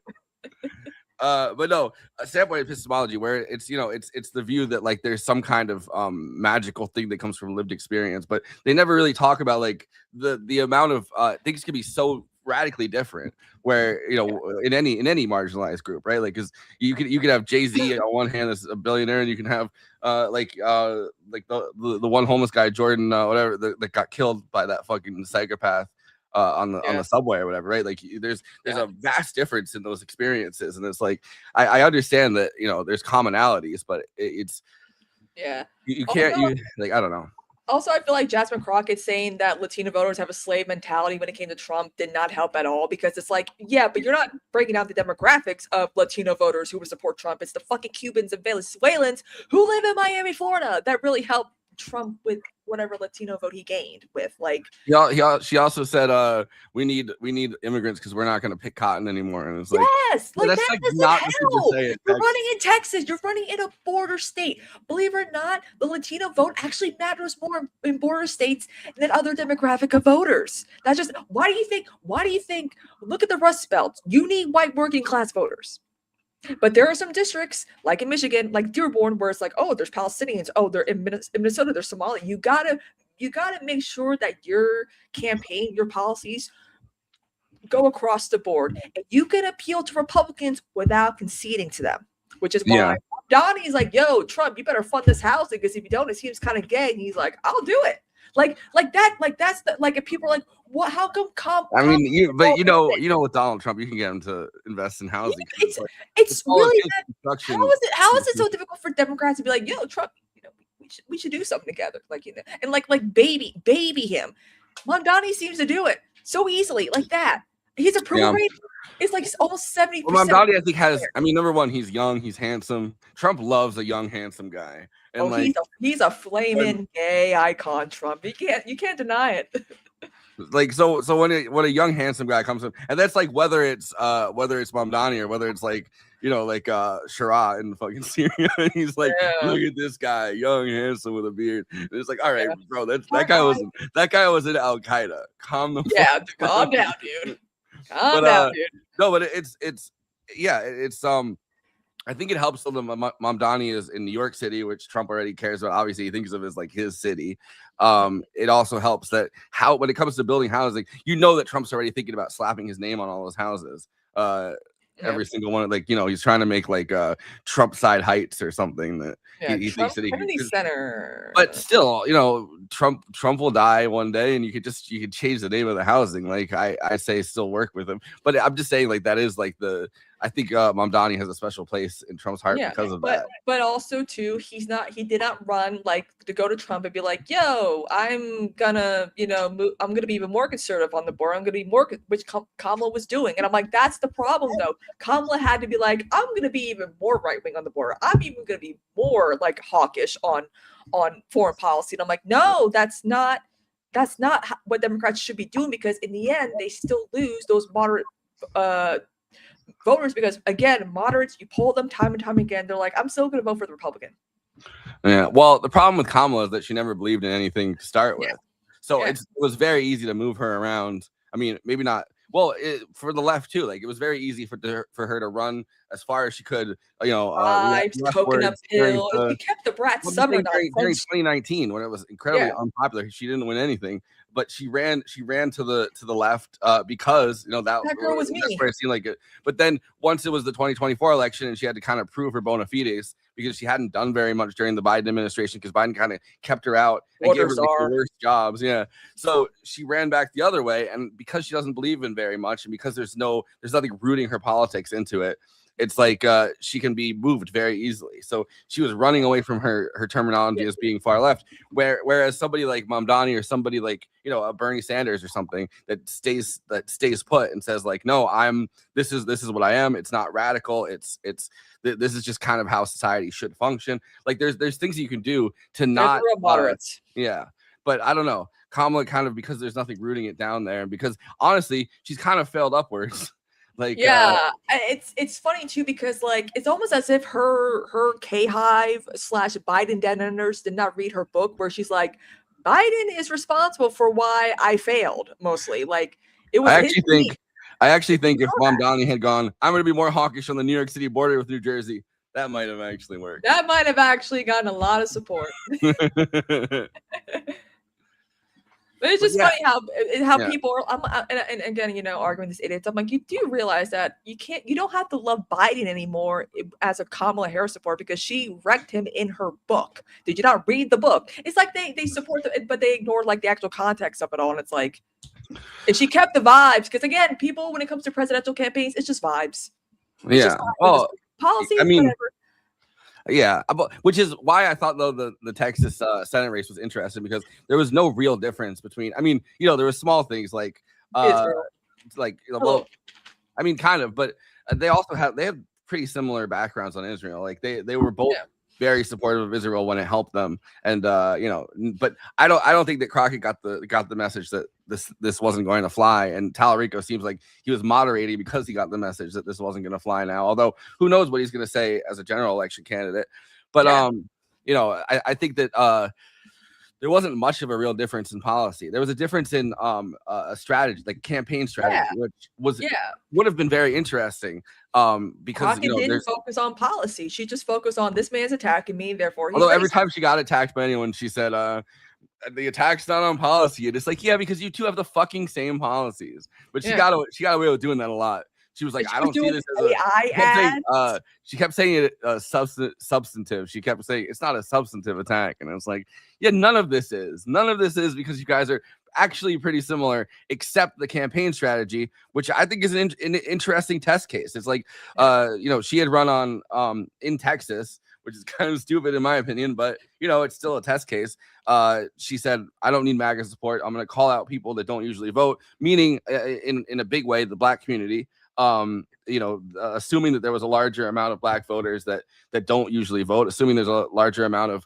But no, a standpoint epistemology where it's it's the view that like there's some kind of magical thing that comes from lived experience, but they never really talk about like the amount of things can be so radically different where in any marginalized group, right? Like because you could have Jay-Z on one hand that's a billionaire, and you can have like the one homeless guy Jordan whatever that got killed by that fucking psychopath on the subway or whatever, right? Like there's a vast difference in those experiences, and it's like I understand that there's commonalities, but it's you can't like I don't know. Also, I feel like Jasmine Crockett saying that Latino voters have a slave mentality when it came to Trump did not help at all, because it's like, yeah, but you're not breaking down the demographics of Latino voters who would support Trump. It's the fucking Cubans and Venezuelans who live in Miami, Florida that really helped Trump with whatever Latino vote he gained with. Like, she also said we need immigrants because we're not going to pick cotton anymore, and it's like, yes, like that's that like doesn't not help. You're Running in Texas, you're running in a border state. Believe it or not, the Latino vote actually matters more in border states than other demographic of voters. That's just why do you think look at the Rust Belt, you need white working class voters. But there are some districts, like in Michigan, like Dearborn, where it's like, oh, there's Palestinians. Oh, they're in Minnesota, there's Somali. You gotta make sure that your campaign, your policies go across the board. And you can appeal to Republicans without conceding to them, which is why Donnie's like, yo, Trump, you better fund this housing, because if you don't, it seems kind of gay. And he's like, I'll do it. Like that, like that's the, like if people are like, what? How come? I mean, you with Donald Trump, you can get him to invest in housing. It's really that, how is it so difficult for Democrats to be like, yo, Trump, we should do something together, like and like baby him. Mamdani seems to do it so easily, like that. His approval rate is like almost 70%. Well, Mamdani, I think has. I mean, number one, he's young, he's handsome. Trump loves a young, handsome guy. And he's a flaming gay icon, Trump. You can't deny it. Like so when a young handsome guy comes in, and that's like whether it's Mamdani or whether it's like Shara in fucking Syria, and he's like, look at this guy, young, handsome with a beard. And it's like, all right, bro, that guy was in Al Qaeda. Calm down, dude. Calm down, dude. No, but it's I think it helps that Mamdani is in New York City, which Trump already cares about. Obviously, he thinks of it as like his city. It also helps that when it comes to building housing, that Trump's already thinking about slapping his name on all those houses. Every single one, like he's trying to make like Trump side heights or something that he thinks that he Center. But still, Trump will die one day, and you could change the name of the housing. Like I say, still work with him. But I'm just saying, like that is like I think Mamdani has a special place in Trump's heart because of that. But also too, he did not run like to go to Trump and be like, yo, I'm gonna, I'm gonna be even more conservative on the board. I'm gonna be more, which Kamala was doing. And I'm like, that's the problem though. Kamala had to be like, I'm gonna be even more right wing on the border. I'm even gonna be more like hawkish on foreign policy. And I'm like, no, that's not what Democrats should be doing, because in the end, they still lose those moderate voters, because again, moderates, you poll them time and time again, they're like, I'm still going to vote for the Republican. Yeah, well, the problem with Kamala is that she never believed in anything to start with, so it was very easy to move her around. I mean, maybe not. Well, for the left too, like it was very easy for her to run as far as she could. Coconut Hill. She kept the brat summer during 2019 when it was incredibly unpopular. She didn't win anything, but she ran to the left because that girl was me. That's where it seemed like it. But then once it was the 2024 election, and she had to kind of prove her bona fides because she hadn't done very much during the Biden administration, because Biden kind of kept her out and gave her like the worst jobs. Yeah, so she ran back the other way, and because she doesn't believe in very much, and because there's nothing rooting her politics into it, it's like she can be moved very easily. So she was running away from her terminology as being far left, whereas somebody like Mamdani or somebody like a Bernie Sanders or something that stays put and says like, no, this is what I am. It's not radical. This is just kind of how society should function. Like there's things you can do to not real moderates. But I don't know. Kamala kind of, because there's nothing rooting it down there, and because honestly, she's kind of failed upwards. Like it's funny too, because like it's almost as if her K-Hive / Biden denenders did not read her book, where she's like, Biden is responsible for why I failed mostly. Like it was. I actually think if Mom Donnie had gone, I'm going to be more hawkish on the New York City border with New Jersey, that might have actually worked. That might have actually gotten a lot of support. But it's just funny how people are. And again, you know, arguing these idiots. I'm like, you do realize that you don't have to love Biden anymore as a Kamala Harris supporter because she wrecked him in her book. Did you not read the book? It's like they support it, but they ignore like the actual context of it all. And it's like, and she kept the vibes because again, people when it comes to presidential campaigns, it's just vibes. It's just vibes. Well, policies, I mean, whatever. Yeah, which is why I thought though the Texas Senate race was interesting because there was no real difference between. I mean, you know, there were small things like well, I mean, kind of, but they have pretty similar backgrounds on Israel. Like they were both very supportive of Israel when it helped them, and you know, but I don't think that Crockett got the message that this wasn't going to fly, and Tallarico seems like he was moderating because he got the message that this wasn't going to fly now. Although who knows what he's going to say as a general election candidate, but you know, I think that there wasn't much of a real difference in policy. There was a difference in a strategy, like campaign strategy, which would have been very interesting. Because Crockett you know, didn't focus on policy. She just focused on this man's attacking me, therefore. Although every time she got attacked by anyone, she said, "The attack's not on policy." And it's like, yeah, because you two have the fucking same policies. But she got away with doing that a lot. She was like, I don't see this as she kept saying it substantive. She kept saying it's not a substantive attack. And it's like, yeah, none of this is because you guys are actually pretty similar, except the campaign strategy, which I think is an interesting test case. It's like, you know, she had run on in Texas, which is kind of stupid in my opinion, but you know, it's still a test case. She said, I don't need MAGA support. I'm going to call out people that don't usually vote, meaning in a big way, the Black community. You know, assuming that there was a larger amount of Black voters that don't usually vote, assuming there's a larger amount of,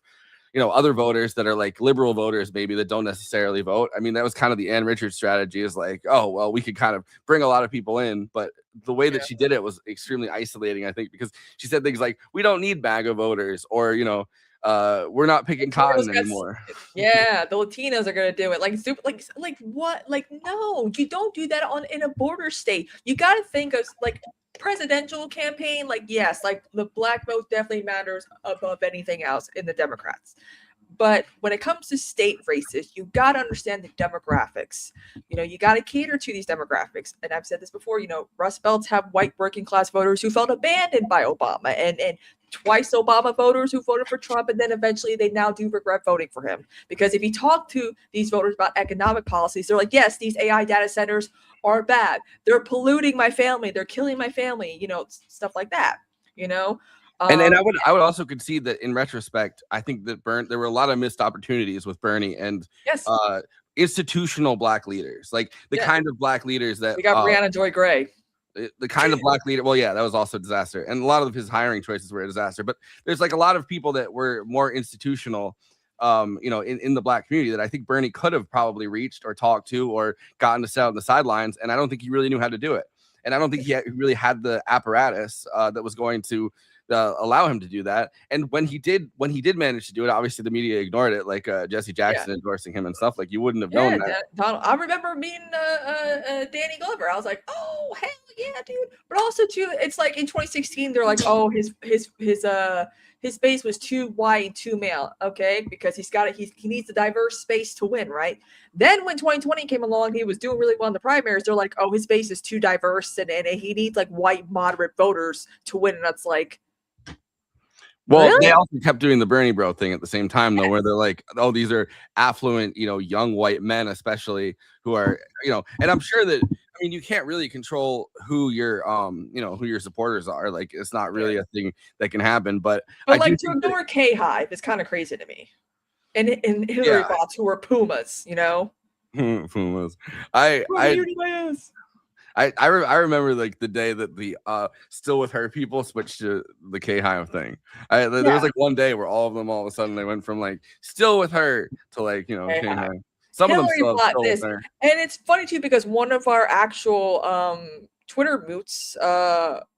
you know, other voters that are like liberal voters, maybe that don't necessarily vote. I mean, that was kind of the Ann Richards strategy is like, oh, well, we could kind of bring a lot of people in. But the way that she did it was extremely isolating, I think, because she said things like, we don't need MAGA voters, or, you know, we're not picking cotton anymore. Yeah, the Latinos are gonna do it. Like super, like what? Like no, you don't do that in a border state. You got to think of like presidential campaign. Like yes, like the Black vote definitely matters above anything else in the Democrats. But when it comes to state races, you got to understand the demographics. You know, you got to cater to these demographics. And I've said this before, you know, Rust Belts have white working class voters who felt abandoned by Obama and twice Obama voters who voted for Trump. And then eventually they now do regret voting for him. Because if you talk to these voters about economic policies, they're like, yes, these AI data centers are bad. They're polluting my family. They're killing my family, you know, stuff like that, you know. And I would also concede that in retrospect, I think that there were a lot of missed opportunities with Bernie and institutional Black leaders, like the kind of Black leaders that we got Brianna Joy Gray. The kind of Black leader. Well, yeah, that was also a disaster. And a lot of his hiring choices were a disaster. But there's like a lot of people that were more institutional, you know, in the Black community that I think Bernie could have probably reached or talked to or gotten to sit on the sidelines. And I don't think he really knew how to do it. And I don't think he really had the apparatus that was going to allow him to do that. And when he did manage to do it, obviously the media ignored it, like Jesse Jackson endorsing him and stuff. Like you wouldn't have known that. Donald, I remember meeting Danny Glover. I was like, oh hell yeah, dude. But also too, it's like in 2016, they're like, oh, his base was too white and too male, okay, because he needs a diverse space to win, right? Then when 2020 came along, he was doing really well in the primaries. They're like, oh, his base is too diverse and he needs like white moderate voters to win, and that's like. Well, really? They also kept doing the Bernie bro thing at the same time, though, where they're like, oh, these are affluent, you know, young white men, especially who are, you know, and I'm sure that, I mean, you can't really control who your, you know, who your supporters are. Like, it's not really a thing that can happen. But like to ignore K-Hive is kind of crazy to me. And Hillary bots who are Pumas, you know? Pumas. I remember like the day that the Still With Her people switched to the K-Hive thing. There was like one day where all of a sudden they went from like Still With Her to like, you know, K-Hive. Some Hillary of them still bought this. there. And it's funny too because one of our actual Twitter moots,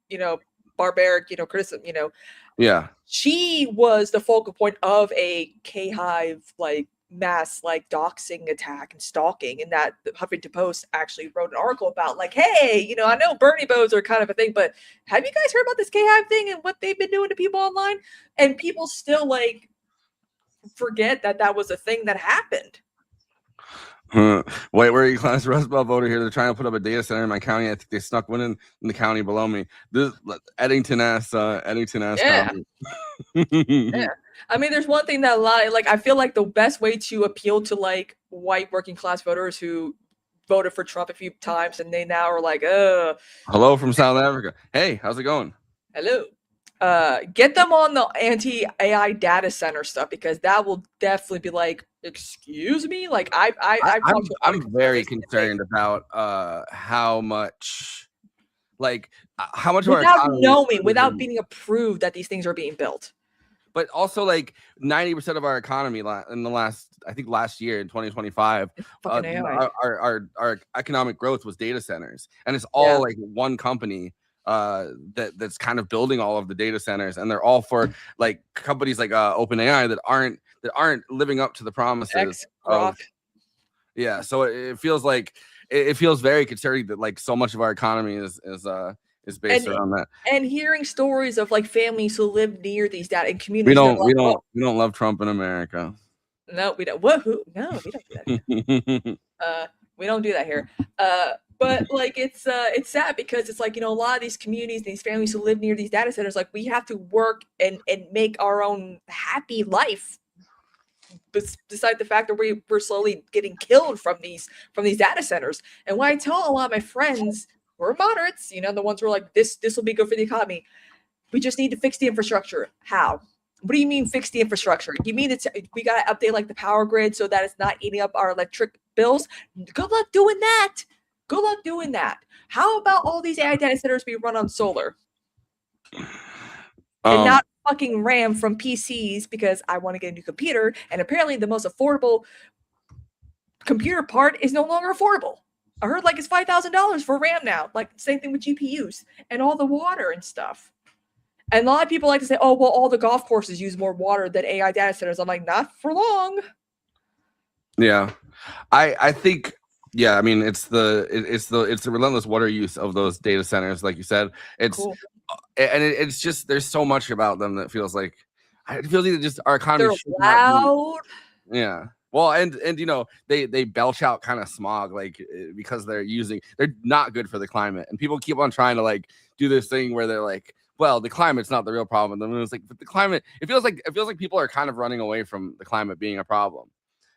you know, barbaric, you know, criticism, you know, yeah, she was the focal point of a K-Hive like mass like doxing attack and stalking, and that the Huffington Post actually wrote an article about like, hey, you know, I know Bernie bows are kind of a thing, but have you guys heard about this K-Hive thing and what they've been doing to people online? And people still like forget that that was a thing that happened. Wait, where are you, class? Rust Belt voter here. They're trying to put up a data center in my county. I think they snuck one in the county below me. This Eddington ass. Yeah. Yeah. I mean, there's one thing that I feel like the best way to appeal to like white working class voters who voted for Trump a few times and they now are like, hello from South Africa. Hey, how's it going? hello. Get them on the anti-AI data center stuff, because that will definitely be like, excuse me, like I'm very concerned about how much of our without economy knowing, without being approved that these things are being built. But also, like 90% of our economy in the last year in 2025, our economic growth was data centers, and it's all like one company that's kind of building all of the data centers, and they're all for like companies like OpenAI that aren't living up to the promises of, yeah. So it feels like it feels very concerning that like so much of our economy is based around that. And hearing stories of like families who live near these data and communities. We don't love Trump in America. No, we don't. What? Who? No, we don't do that. We don't do that here. But like it's sad because it's like, you know, a lot of these communities, these families who live near these data centers, like we have to work and make our own happy life. Beside the fact that we're slowly getting killed from these data centers. And when I tell a lot of my friends who are moderates, you know, the ones who are like, this will be good for the economy, we just need to fix the infrastructure. How? What do you mean fix the infrastructure? You mean we got to update like the power grid so that it's not eating up our electric bills? Good luck doing that. Good luck doing that. How about all these AI data centers be run on solar? And not fucking RAM from PCs, because I want to get a new computer, and apparently the most affordable computer part is no longer affordable. I heard like it's $5,000 for RAM now. Like same thing with GPUs and all the water and stuff. And a lot of people like to say, oh, well, all the golf courses use more water than AI data centers. I'm like, not for long. Yeah. I think, yeah, I mean, it's the relentless water use of those data centers, like you said. It's cool. And it's just, there's so much about them that feels like, it feels like just our economy. They're loud. Yeah. Well, and you know, they belch out kind of smog, like, because they're not good for the climate. And people keep on trying to like do this thing where they're like, well, the climate's not the real problem. And it's like, but the climate, it feels like people are kind of running away from the climate being a problem.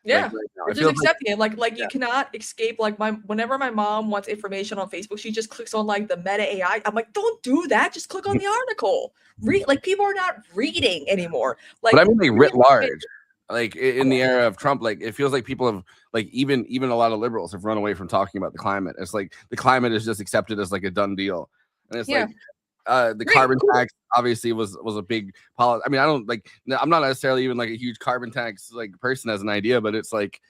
Yeah, like, right, just accepting it. Like you cannot escape. Like whenever my mom wants information on Facebook, she just clicks on like the Meta AI. I'm like, don't do that. Just click on the article. Read. Like people are not reading anymore. Like, but I mean, like writ large, like in the era of Trump, like it feels like people have like even a lot of liberals have run away from talking about the climate. It's like the climate is just accepted as like a done deal, and it's like. The carbon tax obviously was a big policy. I mean, I'm not necessarily even like a huge carbon tax like person as an idea, but it's like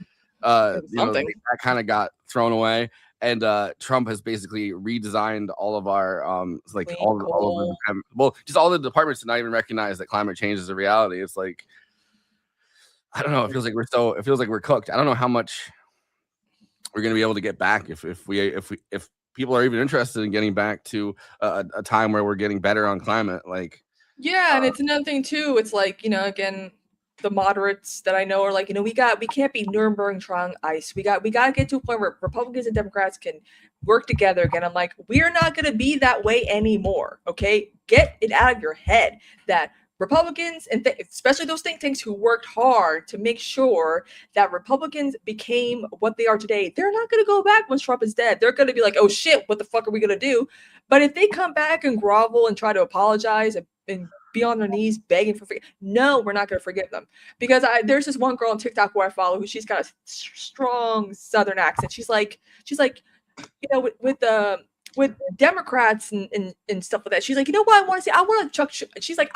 you know, that kind of got thrown away. And Trump has basically redesigned all of our like all of the departments to not even recognize that climate change is a reality. It's like, I don't know, it feels like we're cooked. I don't know how much we're gonna be able to get back if people are even interested in getting back to a time where we're getting better on climate. Like, yeah, and it's another thing too. It's like, you know, again, the moderates that I know are like, you know, we can't be Nuremberg trying ice. We got to get to a point where Republicans and Democrats can work together again. I'm like, we're not going to be that way anymore. Okay, get it out of your head that Republicans and especially those think tanks who worked hard to make sure that Republicans became what they are today, they're not going to go back once Trump is dead. They're going to be like, oh shit, what the fuck are we going to do? But if they come back and grovel and try to apologize and be on their knees begging for no, we're not going to forgive them. Because there's this one girl on TikTok who I follow who she's got a strong Southern accent. She's like, you know, with Democrats and stuff like that. She's like, you know what I want to say? I want Chuck Schumer. She's like,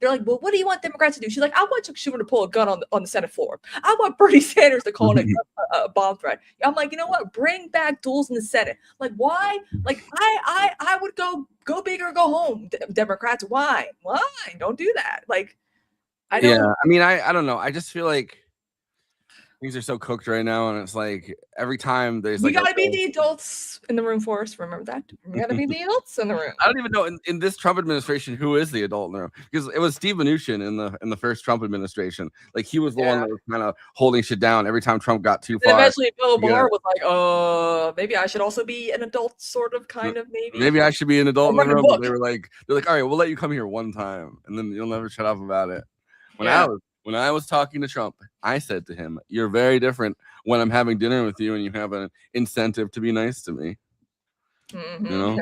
they're like, well, what do you want Democrats to do? She's like, I want Chuck Schumer to pull a gun on the Senate floor. I want Bernie Sanders to call it a bomb threat. I'm like, you know what? Bring back duels in the Senate. Like, why? Like, I would go big or go home. Democrats, why? Don't do that. Like, I don't. Yeah, I mean, I don't know. I just feel like things are so cooked right now, and it's like every time there's We like gotta be the adults in the room first. Remember that. We gotta be the adults in the room. I don't even know in this Trump administration who is the adult in the room, because it was Steve Mnuchin in the first Trump administration. Like he was the one that was kind of holding shit down every time Trump got too And far. eventually, Bill Barr was like, maybe I should also be an adult, sort of, kind of, maybe. Maybe I should be an adult in the Write a room. But book. they're like, all right, we'll let you come here one time, and then you'll never shut up about it. When I was talking to Trump, I said to him, "You're very different when I'm having dinner with you and you have an incentive to be nice to me." Mhm. You know?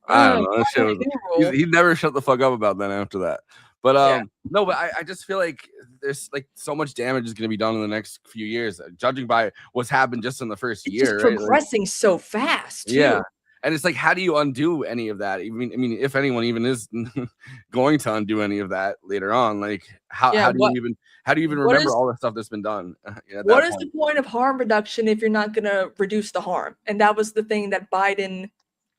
I don't know. That shit was, he never shut the fuck up about that after that. But no, but I just feel like there's like so much damage is going to be done in the next few years, judging by what's happened just in the first It's year. just progressing so fast. Too. Yeah. And it's like, how do you undo any of that? I mean, if anyone even is going to undo any of that later on, like how do you even remember all the stuff that's been done? What is the point of harm reduction if you're not going to reduce the harm? And that was the thing that Biden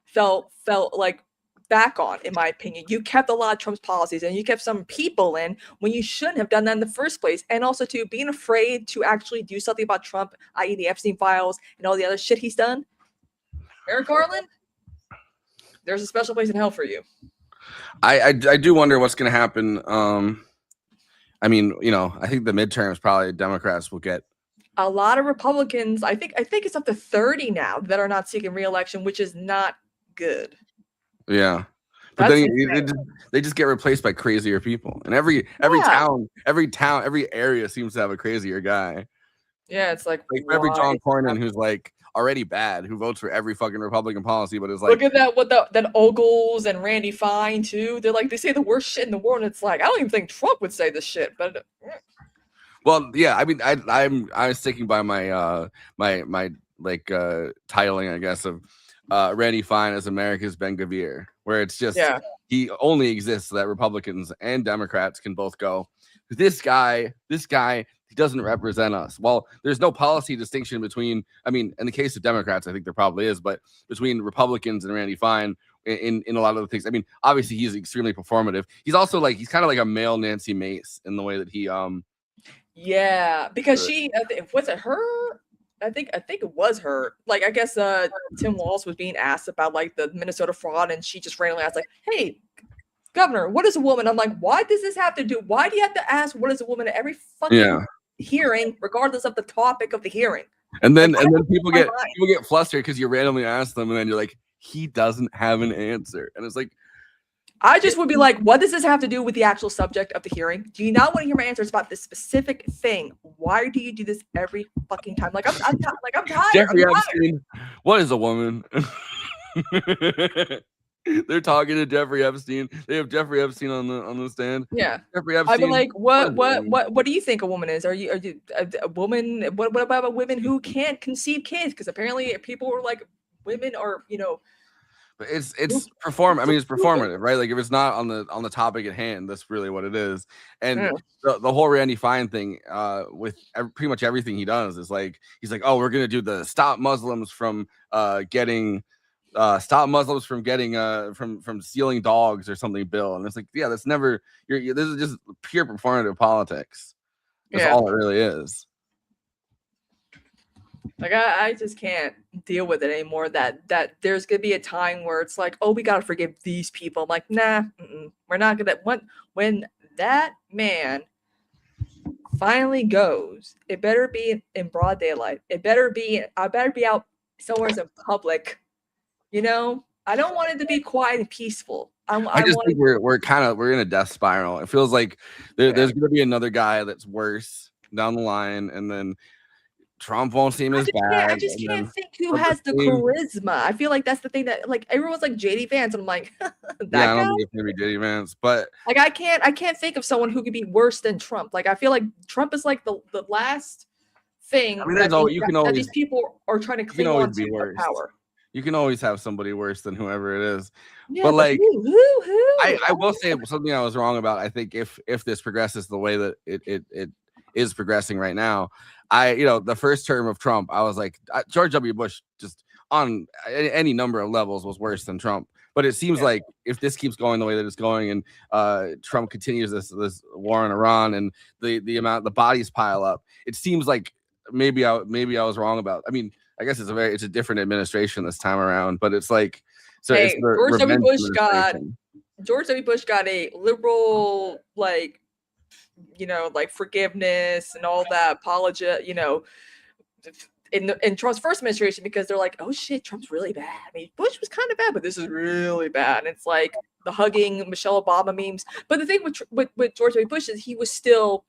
felt like back on, in my opinion. You kept a lot of Trump's policies and you kept some people in when you shouldn't have done that in the first place. And also to being afraid to actually do something about Trump, i.e. the Epstein files and all the other shit he's done. Merrick Garland, there's a special place in hell for you. I do wonder what's going to happen. I mean, I think the midterms probably Democrats will get a lot of Republicans. I think it's up to 30 now that are not seeking re-election, which is not good. Yeah, but then they just get replaced by crazier people, and every town, every area seems to have a crazier guy. Yeah, it's like every John Cornyn who's like already bad, who votes for every fucking Republican policy, but is like, look at that, what that Ogles and Randy Fine too. They're like, they say the worst shit in the world, and it's like, I don't even think Trump would say this shit, but well, yeah, I mean, I'm sticking by my my titling, I guess, of Randy Fine as America's Ben Gvir, where it's just he only exists so that Republicans and Democrats can both go, this guy, he doesn't represent us. Well, there's no policy distinction between, I mean, in the case of Democrats, I think there probably is, but between Republicans and Randy Fine in a lot of the things. I mean, obviously he's extremely performative. He's also like, he's kind of like a male Nancy Mace in the way that he yeah, because was it her? I think it was her. Like, I guess Tim Walz was being asked about like the Minnesota fraud, and she just randomly asked like, "Hey, Governor, what is a woman?" I'm like, why does this have to do? Why do you have to ask what is a woman at every fucking hearing, regardless of the topic of the hearing? And then people get flustered because you randomly ask them, and then you're like, he doesn't have an answer, and it's like, I just would be like, what does this have to do with the actual subject of the hearing? Do you not want to hear my answers about this specific thing? Why do you do this every fucking time? Like, I'm tired. Jeffrey Epstein, what is a woman? They're talking to Jeffrey Epstein. They have Jeffrey Epstein on the stand. Yeah, Jeffrey Epstein. I'd be like, what do you think a woman is? Are you a woman? What about women who can't conceive kids? Because apparently people were like, women are, But it's performative, right? Like if it's not on the topic at hand, that's really what it is. And the whole Randy Fine thing, with pretty much everything he does is like, he's like, oh, we're gonna do the stop Muslims from getting from stealing dogs or something bill, and it's like, yeah, that's never. This is just pure performative politics. That's all it really is. Like I just can't deal with it anymore. That there's gonna be a time where it's like, oh, we gotta forgive these people. I'm like, nah, we're not gonna. When that man finally goes, it better be in broad daylight. I better be out somewhere in public. I don't want it to be quiet and peaceful. I just think we're in a death spiral. It feels like there's going to be another guy that's worse down the line, and then Trump won't seem as bad. I just can't think who has the charisma. I feel like that's the thing that like everyone's like JD Vance, and I'm like, I don't think it's gonna be JD Vance, but like I can't think of someone who could be worse than Trump. Like I feel like Trump is like the last thing. I mean, these people are trying to cling on to power. You can always have somebody worse than whoever it is. Yeah, but like, who? I will say something I was wrong about. I think if this progresses the way that it is progressing right now, the first term of Trump, I was like, George W. Bush just on any number of levels was worse than Trump. But it seems like if this keeps going the way that it's going, and Trump continues this war on Iran, and the bodies pile up, it seems like maybe I was wrong about. I mean, I guess it's a different administration this time around, but it's like it's George W. revenge administration. George W. Bush got a liberal, like, like forgiveness and all that apology, in Trump's first administration, because they're like, oh shit, Trump's really bad. I mean, Bush was kind of bad, but this is really bad. And it's like the hugging Michelle Obama memes. But the thing with George W. Bush is he was still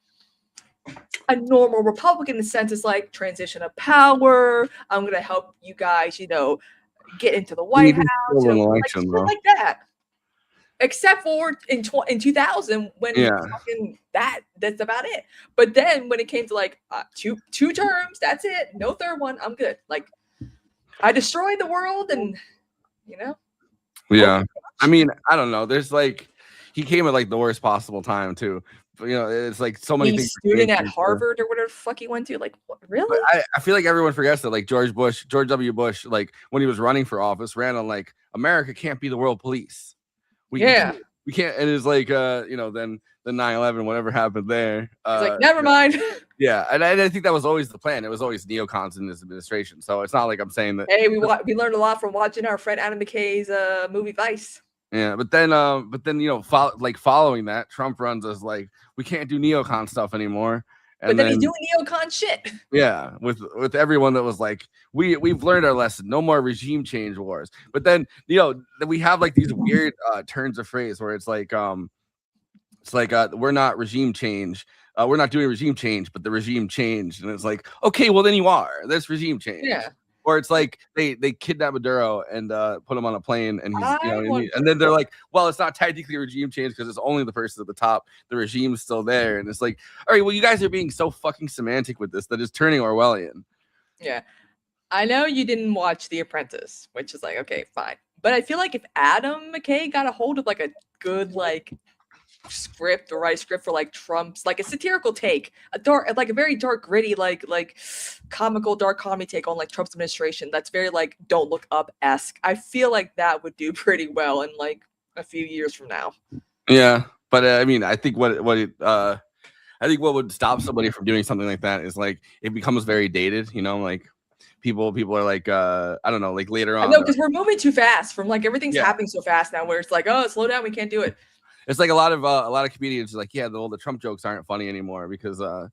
a normal Republican in the sense it's like transition of power. I'm going to help you guys, get into the White House, like that. Except for in 2000 when that's about it. But then when it came to like two terms, that's it. No third one. I'm good. Like I destroyed the world, and Yeah, I mean, I don't know. There's like he came at like the worst possible time too. But, it's like so many things. Student at Harvard or whatever the fuck he went to. Like, what, really? But I feel like everyone forgets that like George W. Bush, like when he was running for office, ran on like America can't be the world police. We can't, and it's like then the 9/11, whatever happened there. It's like never mind. Yeah, and I think that was always the plan. It was always neocons in this administration. So it's not like I'm saying that. Hey, we learned a lot from watching our friend Adam McKay's movie Vice. Yeah, but then following that, Trump runs as like we can't do neocon stuff anymore. And then he's doing neocon shit. Yeah, with everyone that was like, we've learned our lesson. No more regime change wars. But then we have like these weird turns of phrase where it's like we're not regime change. We're not doing regime change, but the regime changed, and it's like, okay, well then you are. That's regime change. Yeah. Or it's like they kidnap Maduro and put him on a plane, and he's and then they're like, well, it's not technically regime change because it's only the person at the top. The regime's still there, and it's like, all right, well, you guys are being so fucking semantic with this that it's turning Orwellian. Yeah, I know you didn't watch The Apprentice, which is like, okay, fine, but I feel like if Adam McKay got a hold of like a good script or write script for like Trump's like a satirical take, a very dark, gritty, like comical dark comedy take on like Trump's administration that's very like Don't Look Up-esque. I feel like that would do pretty well in like a few years from now. Yeah, but I mean, I think what would stop somebody from doing something like that is like it becomes very dated. Like people are like I don't know, like later on. I know, because we're moving too fast from like everything's happening so fast now, where it's like, oh, slow down, we can't do it. It's like a lot of comedians are like, yeah, the Trump jokes aren't funny anymore because the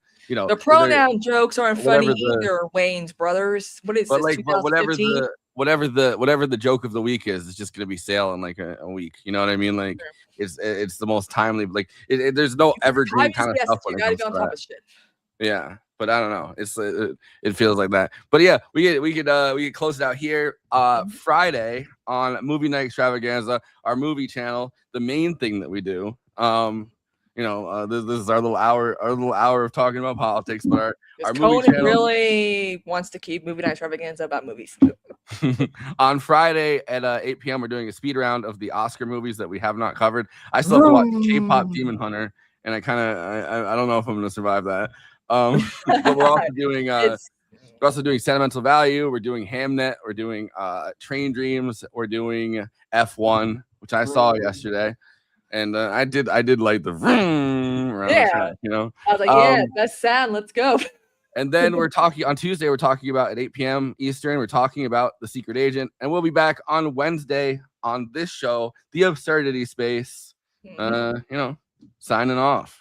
pronoun jokes aren't funny either. Wayne's brothers. What is this? But whatever the joke of the week is, it's just gonna be sale in like a week. You know what I mean? Like it's the most timely. Like there's no evergreen kind of stuff. You gotta be on top of shit. Yeah, but I don't know. It feels like that. But yeah, we could close it out here. Friday on Movie Night Extravaganza, our movie channel, the main thing that we do. This is our little hour of talking about politics. But our movie channel really wants to keep Movie Night Extravaganza about movies. On Friday at 8 p.m., we're doing a speed round of the Oscar movies that we have not covered. I still have to watch K-pop Demon Hunter, and I don't know if I'm going to survive that. But we're also doing Sentimental Value. We're doing Hamnet. We're doing Train Dreams. We're doing F1, which I saw yesterday, and I did like the vroom around the track, I was like, yeah, that's sound. Let's go. And then we're talking on Tuesday. We're talking about at 8 p.m. Eastern. We're talking about The Secret Agent, and we'll be back on Wednesday on this show, The Absurdity Space. Signing off.